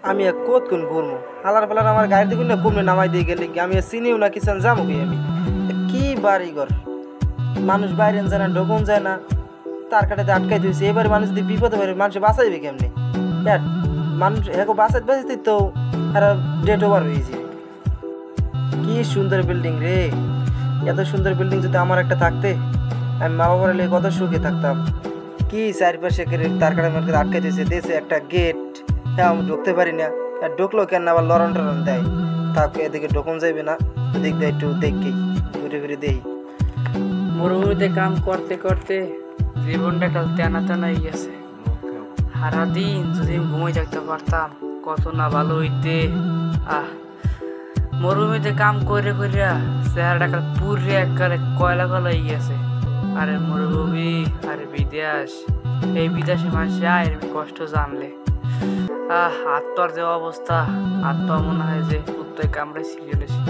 আমি এক কোত কোন ঘুরমু হালার ফালার আমার গাড়ি দেখুন না কমে নামাই দিয়ে গেলে কি আমি চিনিও না কিসান যাবো কি আমি কি বাড়িঘর মানুষ বাইরে যায় না ঢোকন যায় না তার কাটাতে আটকাই দিয়েছে এবারে মানুষ যদি বিপদে পারে মানুষ বাঁচাইবে কেমনি মানুষ এখন বাঁচাতে বাঁচাতে তো আর ডেট ওভার হয়েছে। কি সুন্দর বিল্ডিং রে, এত সুন্দর বিল্ডিং যদি আমার একটা থাকতে আমি মা বাবার লেগে কত সুখে থাকতাম। কি চারিপাশে তার কাটা মার্কেট আটকাই দিয়েছে দেশে একটা গেট, হ্যাঁ আমি ঢুকতে পারি না, আর ঢুকলো কেন আবার লড়ন টরন দেয়, থাক এদিকে ঢুকুন যাইবে না, এদিক দিয়ে একটু দেখি ঘুরে ঘুরে দেই। মরুভূমিতে কাম করতে করতে জীবনটা কাল টানা টানা গেছে। সারাদিন যদি ঘুমাই থাকতে পারতাম কত না ভালো হইতে। মরুভূমিতে কাম করে করিয়া চেহারাটা কাল পুরে একবারে কয়লা কয়লা হয়ে গেছে। আরে মরুভূমি, আরে বিদেশ, এই বিদেশে মানুষ আয় কষ্ট জানলে। আত্মার যে অবস্থা, আত্মা মনে হয় যে উত্তর কামড়ে সিরিয়ালেছি।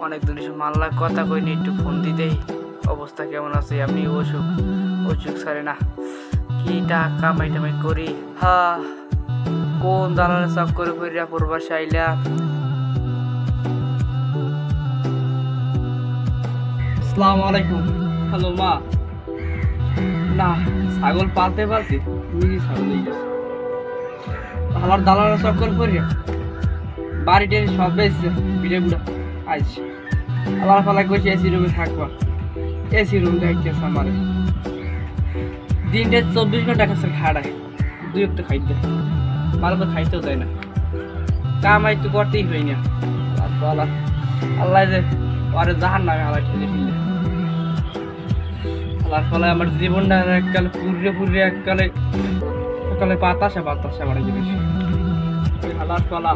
অনেক দিন মাল্লার কথা কইনি, একটু ফোন দিতেই অবস্থা কেমন আছে। আমি অসুখ ছাড়ে না, কি টাকা কামাই টামাই করি। কোন দালালের সব করে করিয়া প্রবাসে আইলাম। আসসালামু আলাইকুম। হ্যালো মা, না ছাগল পালতে পালতে নিজে ছাগল হয়ে গেছে। আমার দালালের সব করে করিয়া বাড়িতে সব বেশছে পিঠে বুড়া আজ আল্লাহ ফালা করছি এসি রুমে থাকবা। এসি রুম দেখতেছে আমার দিনটা 24 ঘন্টা কাছে খাড়ায়, দুই একটা খাইতে ভালো তো খাইতেও যায় না, কামাই তো করতেই হই না। আল্লাহ যে পরে জাহান নামে আল্লাহ ঠেলে ফেললে। আল্লাহর ফলে আমার জীবনটা এককালে পুরে এককালে সকালে বাতাসা বাড়ে গেছে। আল্লাহর ফলা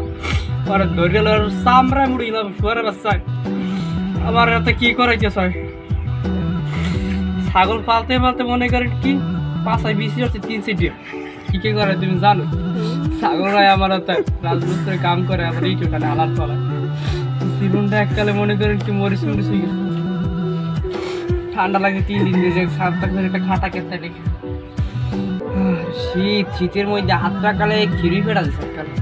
পরে ধরে চামড়া মুড়ি গেলাম শুয়ারে বাচ্চায়। আমার এত কি করাইতে চাই, ছাগল পালতে পালতে মনে করেন কি পাঁচায় বেশি হচ্ছে 3 সিটি কি করে তুমি জানো? ছাগলরাই আমার রাজপুত্রে কাম করে আমার এই টোটালে আলার ফলা জীবনটা এককালে মনে করেন কি মরিস হয়ে গেছে। ঠান্ডা লাগে 3 দিন দিয়ে সাতটা করে একটা খাটা কেটে দেখি। শীতের মধ্যে হাতটা কালে খিরি ফেটা দিচ্ছে এককালে।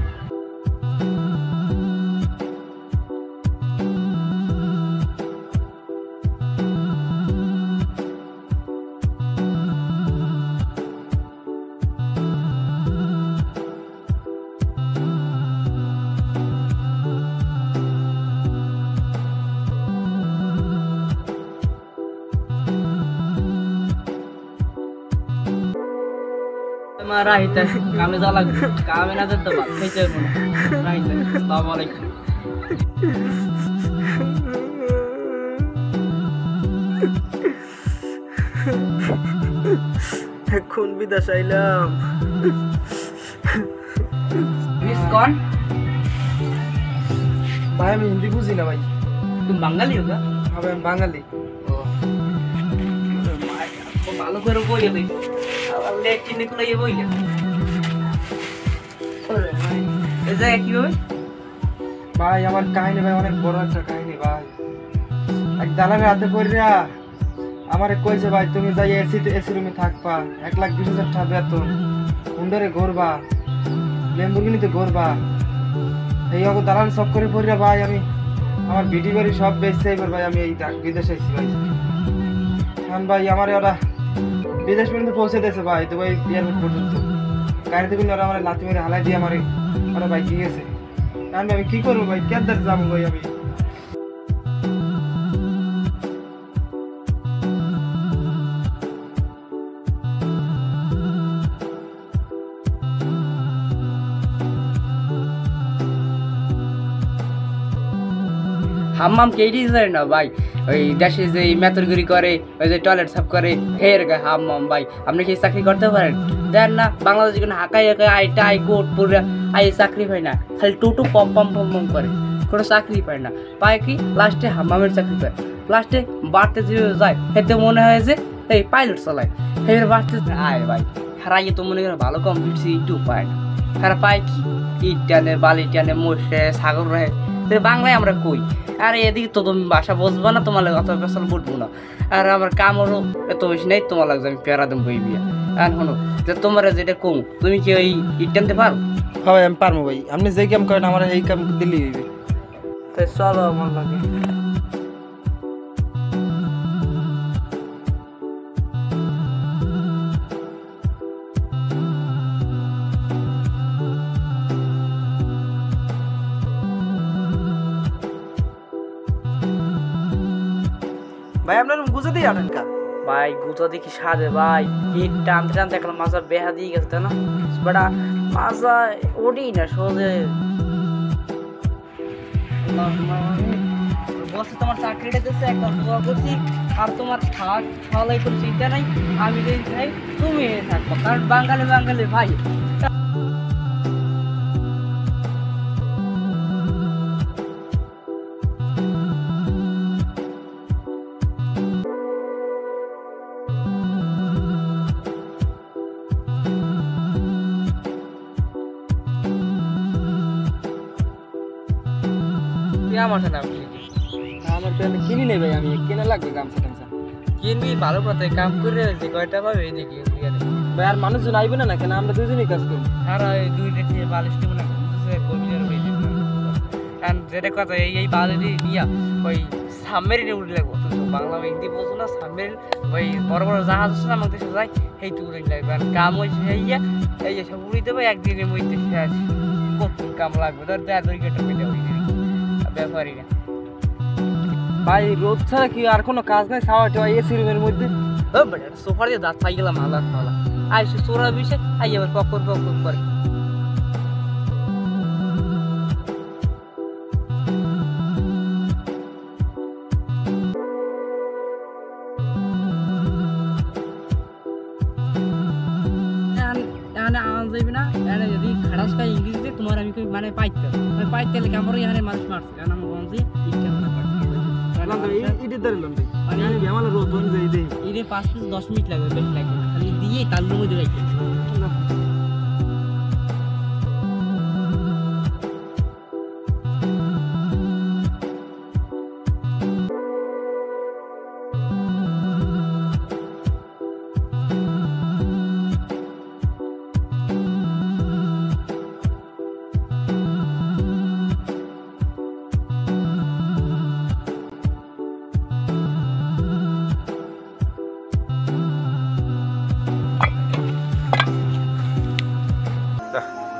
রাহিতা কামে যা লাগবে, কামে না যেতে ভাত খাইতে হবে না। রাহিতা আসসালামু আলাইকুম। এখন বিদেশ আইলাম। কন ভাই আমি হিন্দি বুঝি না ভাই। তুমি বাঙালি হোগা? হবে আমি বাঙালি। ভালো করে বই গেলে আবার লেখ চিনি করে বই গেল এই জায়গায় কি হবে ভাই? আমার কাহিনী ভাই অনেক বড় একটা কাহিনী ভাই। এক দালালের হাতে পড়িয়া আমারে কইছে ভাই তুমি যাই এসি রুমে থাকবা, 1,20,000 টাকা বেতন, হুন্ডারে ঘুরবা, ল্যাম্বরগিনিতে ঘুরবা। এই অগ দালাল সব করে পড়িয়া ভাই আমি আমার ভিডি বাড়ি সব বেচছে। এবার ভাই আমি এই বিদেশে এসেছি ভাই। এখন ভাই আমার ওরা বিদেশ পর্যন্ত পৌঁছে দিয়েছে ভাই, তো ভাই এয়ারপোর্ট পর্যন্ত গাড়িতে কিন্তু ওরা আমার লাথি মেরে হালাই দিয়ে আমার ওরা ভাই কি গেছে। আমি কি করবো ভাই, কেদার যাবো ভাই আমি? হাম্মাম কেডি যায় না ভাই, ওই দেশে যে মেতরগিরি করে, ওই যে টয়লেট সাফ করে, হের গায়ে হাম্মাম ভাই। আপনি কি চাকরি করতে পারেন? দেন না বাংলাদেশে কোনো হাঁকাই আইটা আই কোট পুরা আই চাকরি পায় না, খালি টুটু পম পম পম পম করে, কোনো চাকরি পায় না। পায় কি লাস্টে হাম্মামের চাকরি পায়, লাস্টে বাড়তে যে যায় এতে মনে হয় যে এই পাইলট চালায়, এবার বাড়তে আয় ভাই। হারাইয়ে তো মনে করে ভালো কম্পিউটার একটু পায় না। হারা পায় কি ইট টানে বালি টানে মোষে ছাগল রাহে, বাংলায় আমরা কই। আর এদিকে তো তুমি ভাষা বুঝবো না, তোমার লাগে অত পেশাল বুঝবো না। আর আমার কামড়ও এত বেশি নেই, তোমার লাগছে আমি পেয়ারা দেবো বই বিয়া। আর শোনো যে তোমার যেটা কম, তুমি কি ওই ইট টানতে পারো? হ্যাঁ ভাই আমি পারবো ভাই, আপনি যে কাম করেন আমার এই কাম দিলেই হইবে। তাই চলো আমার লাগে। ভাই আপনার গুজে দিয়ে আনেন কা? ভাই গুতা দেখি সাদে ভাই, হিট টানতে টানতে একটা মাছা বেহা দিয়ে গেছে তাই না, বেটা মাছা ওডি না সোজে। বসে তোমার চাকরিটা দিচ্ছে, একটা দোয়া করছি, আর তোমার খাওয়ালাই কোনো চিন্তা নাই, আমি যদি চাই তুমি থাকবো, কারণ বাঙালি বাঙালি ভাই। তুই আমার সাথে আসলি কি? আমার তো আমি কিনি নেই ভাই, আমি কেনা লাগবে গামছা টামছা। কিনবি ভালো কথা, কাম করে যে কয়টা পাবে এই দেখি ভাই আর মানুষজন আইবে না কেন, আমরা দুজনেই কাজ করবো। আর ওই দুইটা বালিশ দিব না, কর্মীদের যেটা কথা এই বালি নিয়া ওই সাবমেরিনে উঠে লাগবো। তো বাংলা হিন্দি বলছো না, সাবমেরিন ওই বড় বড় জাহাজ আছে না আমাদের দেশে যায়, সেইটু উড়ে লাগবে। আর কাম হয়েছে এই সব উড়ে দেবো একদিনের মধ্যে শেষ। কত কাম লাগবে, ধর 2 ঘন্টা পেলে ওই ব্যাপারই না। ভাই রোদ ছাড়া কি আর কোনো কাজ নাই, সাওয়া টেওয়া এসি রুমের মধ্যে। ও বেটা সোফার দিয়ে দাঁত পাই গেলাম, আল্লাহ তাআলা আইসে চোরা বিষে আই আবার পকর করে। যাইবে না যদি খারাপ খাই ইংরেজিতে তোমার আমি মানে পাইতে আমার এখানে মানুষ মারছে, কারণ আমার গঞ্জে ঈদে 5 থেকে 10 মিনিট লাগবে, বেশি লাগবে না, খালি দিয়ে তার মধ্যে রাখি।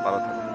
ভালো থাকো।